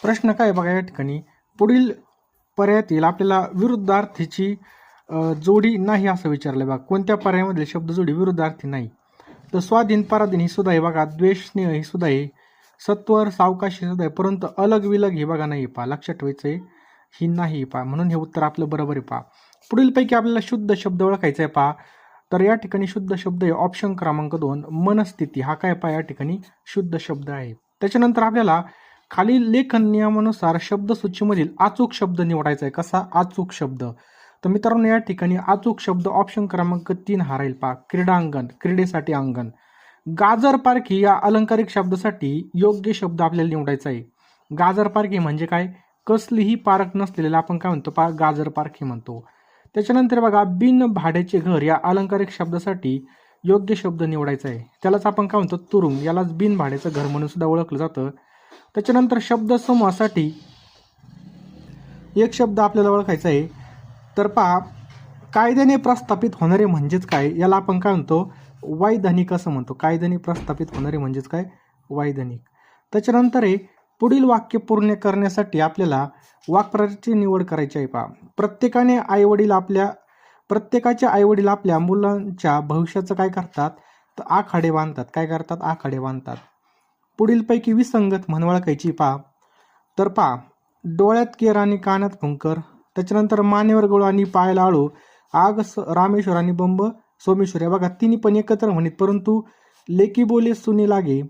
प्रश्न काय बघा या ठिकाणी, पुढील पर्यायातील आपल्याला विरुद्धार्थीची जोडी नाही असं विचारलंय बघा. कोणत्या पर्यायामधील शब्द जोडी विरुद्धार्थी नाही? तर स्वाधीन पराधीन ही सुद्धा आहे बघा, द्वेष स्नेह ही सुद्धा आहे, सत्वर सावकाश ही सुद्धा आहे, परंतु अलग विलग हे बघा नाही पहा, लक्षात ठेवायचं आहे ही नाही पहा, म्हणून हे उत्तर आपलं बरोबर आहे पहा. पुढीलपैकी आपल्याला शुद्ध शब्द ओळखायचा आहे पहा. तर या ठिकाणी शुद्ध शब्द आहे ऑप्शन क्रमांक 2 मनस्थिती, हा काय पहा या ठिकाणी शुद्ध शब्द आहे. त्याच्यानंतर आपल्याला खालील लेखन नियमानुसार शब्दसूचीमधील अचूक शब्द निवडायचा आहे. कसा अचूक शब्द? तर मित्रांनो या ठिकाणी अचूक शब्द ऑप्शन क्रमांक 3 हा राहील पहा, क्रीडांगण, क्रीडेसाठी अंगण. गाजर पारखी या अलंकारिक शब्दासाठी योग्य शब्द आपल्याला निवडायचा आहे. गाजर पारखी म्हणजे काय? कसलीही पारख नसलेल्याला आपण काय म्हणतो पहा, गाजर पारखी म्हणतो. त्याच्यानंतर बघा, बिन भाड्याचे घर या अलंकारिक शब्दासाठी योग्य शब्द निवडायचा आहे. त्यालाच आपण काय म्हणतो, तुरुंग, यालाच बिन भाड्याचं घर म्हणून सुद्धा ओळखलं जातं. त्याच्यानंतर शब्द समूहासाठी एक शब्द आपल्याला ओळखायचा आहे. तर पहा, कायद्याने प्रस्थापित होणारे म्हणजेच काय, याला आपण काय म्हणतो, वैधानिक असं म्हणतो. कायद्याने प्रस्थापित होणारे म्हणजेच काय, वैधानिक. त्याच्यानंतर पुढील वाक्य पूर्ण करण्यासाठी आपल्याला वाक्प्रचाराची निवड करायची आहे पहा. प्रत्येकाचे आईवडील आपल्या मुलांच्या भविष्याचं काय करतात, तर आखाडे बांधतात. काय करतात? आखाडे बांधतात. पुढीलपैकी विसंगत म्हण ओळखायची पहा. तर पहा, डोळ्यात केर आणि कानात फुंकर, त्याच्यानंतर मानेवर गळू आणि पायाला आळू, आग रामेश्वर आणि बंब सोमेश्वर, या बघा तिन्ही पण एकत्र म्हणीत, परंतु लेकी बोले सुनी लागे,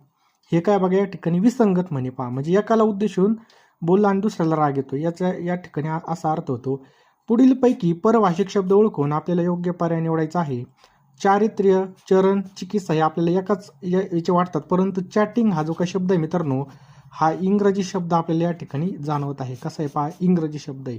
हे काय बघा या ठिकाणी विसंगत म्हणे पहा. म्हणजे एकाला उद्देशून बोलला आणि दुसऱ्याला राग येतो, याचा या ठिकाणी असा अर्थ होतो. पुढीलपैकी परभाषिक शब्द ओळखून आपल्याला योग्य पर्याय निवडायचा आहे. चारित्र्य, चरण, चिकित्सा हे आपल्याला एकाच याचे वाटतात, परंतु चॅटिंग हा जो काही शब्द आहे मित्रांनो, हा इंग्रजी शब्द आपल्याला या ठिकाणी जाणवत आहे. कसा आहे पहा, इंग्रजी शब्द आहे.